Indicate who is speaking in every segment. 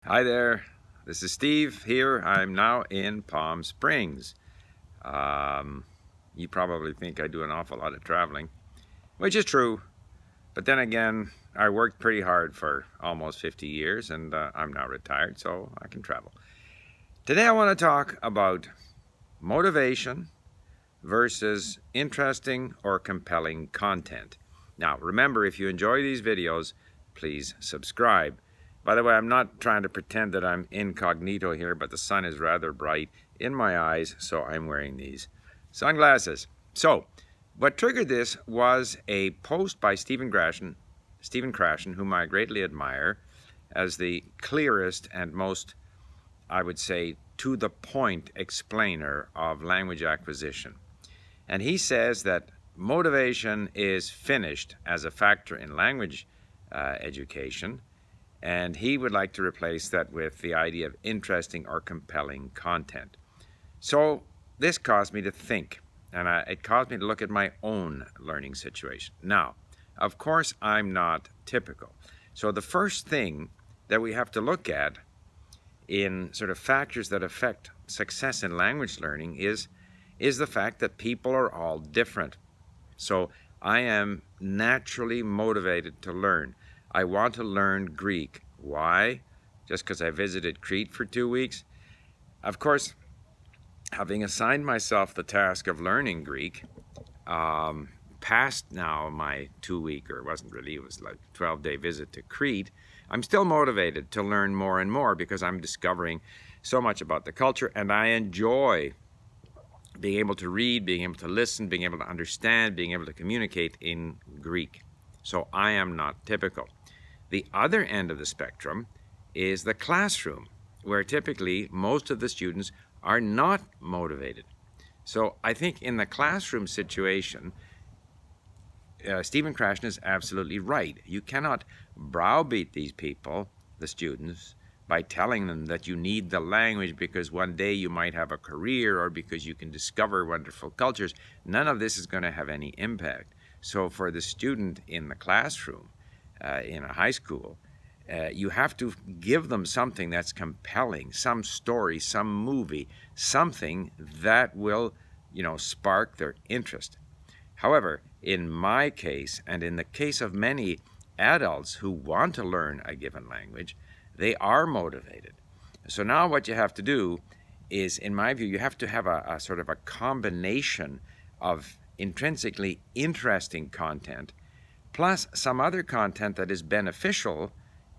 Speaker 1: Hi there, this is Steve here. I'm now in Palm Springs. You probably think I do an awful lot of traveling, which is true. But then again, I worked pretty hard for almost 50 years and I'm now retired, so I can travel. Today I want to talk about motivation versus interesting or compelling content. Now, remember, if you enjoy these videos, please subscribe. By the way, I'm not trying to pretend that I'm incognito here, but the sun is rather bright in my eyes, so I'm wearing these sunglasses. So, what triggered this was a post by Stephen Krashen, whom I greatly admire as the clearest and most, I would say, to-the-point explainer of language acquisition. And he says that motivation is finished as a factor in language education, and he would like to replace that with the idea of interesting or compelling content. So this caused me to think, and it caused me to look at my own learning situation. Now, of course, I'm not typical. So the first thing that we have to look at in sort of factors that affect success in language learning is the fact that people are all different. So I am naturally motivated to learn. I want to learn Greek. Why? Just because I visited Crete for 2 weeks? Of course, having assigned myself the task of learning Greek, past now my 2-week, or it wasn't really, it was like 12-day visit to Crete, I'm still motivated to learn more and more because I'm discovering so much about the culture, and I enjoy being able to read, being able to listen, being able to understand, being able to communicate in Greek. So I am not typical. The other end of the spectrum is the classroom, where typically most of the students are not motivated. So I think in the classroom situation, Stephen Krashen is absolutely right. You cannot browbeat these people, the students, by telling them that you need the language because one day you might have a career or because you can discover wonderful cultures. None of this is going to have any impact. So for the student in the classroom, in a high school, you have to give them something that's compelling, some story, some movie, something that will, spark their interest. However, in my case, and in the case of many adults who want to learn a given language, they are motivated. So now what you have to do is, in my view, you have to have a sort of a combination of intrinsically interesting content plus some other content that is beneficial,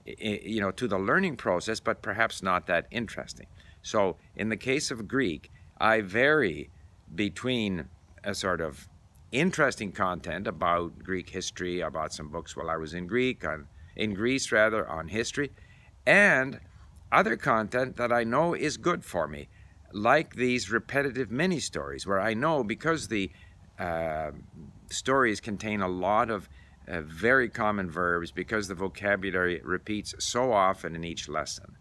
Speaker 1: to the learning process, but perhaps not that interesting. So in the case of Greek, I vary between a sort of interesting content about Greek history, about some books while I was in Greece, on history, and other content that I know is good for me, like these repetitive mini-stories, where I know because the stories contain a lot of very common verbs, because the vocabulary repeats so often in each lesson,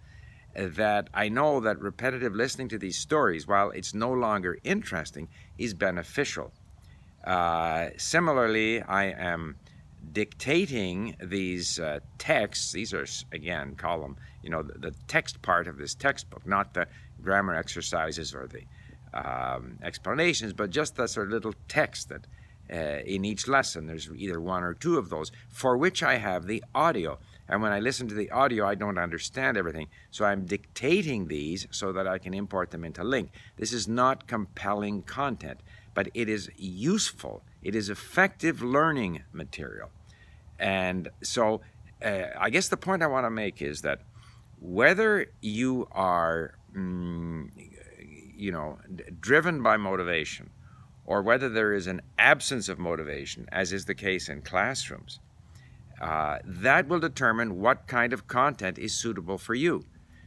Speaker 1: that I know that repetitive listening to these stories, while it's no longer interesting, is beneficial. Similarly, I am dictating these texts. These are, again, call them, the text part of this textbook, not the grammar exercises or the explanations, but just the sort of little text that in each lesson, there's either one or two of those, for which I have the audio. And when I listen to the audio, I don't understand everything. So I'm dictating these so that I can import them into LingQ. This is not compelling content, but it is useful. It is effective learning material. And so I guess the point I want to make is that whether you are, driven by motivation, or whether there is an absence of motivation, as is the case in classrooms, that will determine what kind of content is suitable for you.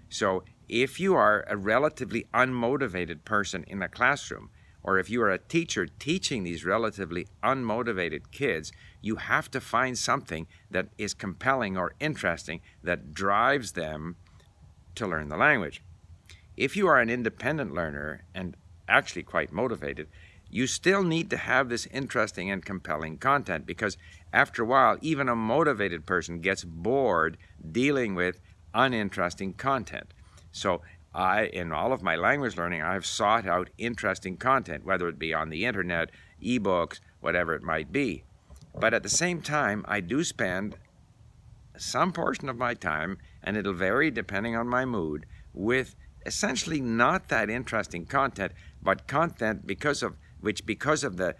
Speaker 1: So if you are a relatively unmotivated person in a classroom, or if you are a teacher teaching these relatively unmotivated kids, you have to find something that is compelling or interesting that drives them to learn the language. If you are an independent learner and actually quite motivated, you still need to have this interesting and compelling content, because after a while, even a motivated person gets bored dealing with uninteresting content. So in all of my language learning, I've sought out interesting content, whether it be on the internet, ebooks, whatever it might be. But at the same time, I do spend some portion of my time, and it'll vary depending on my mood, with essentially not that interesting content, but content because of the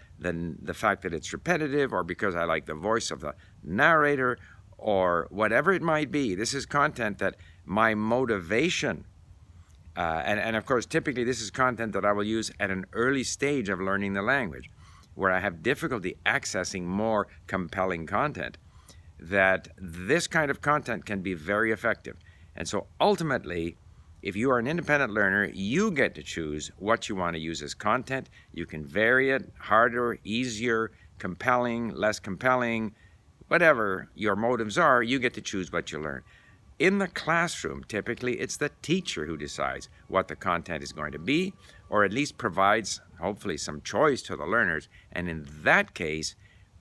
Speaker 1: fact that it's repetitive, or because I like the voice of the narrator, or whatever it might be. This is content that my motivation, and of course typically this is content that I will use at an early stage of learning the language, where I have difficulty accessing more compelling content, that this kind of content can be very effective. And so ultimately, if you are an independent learner, you get to choose what you want to use as content. You can vary it, harder, easier, compelling, less compelling, whatever your motives are, you get to choose what you learn. In the classroom, typically it's the teacher who decides what the content is going to be, or at least provides, hopefully, some choice to the learners. And in that case,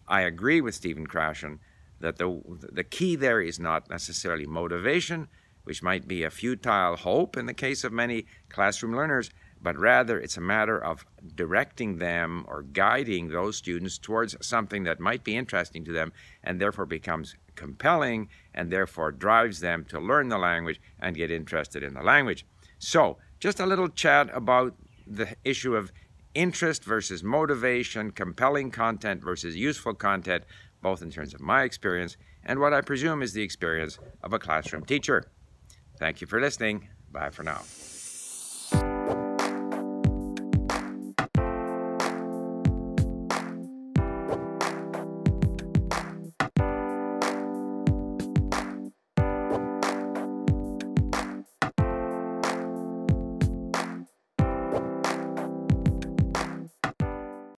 Speaker 1: I agree with Stephen Krashen that the key there is not necessarily motivation, which might be a futile hope in the case of many classroom learners, but rather it's a matter of directing them or guiding those students towards something that might be interesting to them, and therefore becomes compelling, and therefore drives them to learn the language and get interested in the language. So, just a little chat about the issue of interest versus motivation, compelling content versus useful content, both in terms of my experience and what I presume is the experience of a classroom teacher. Thank you for listening. Bye for now.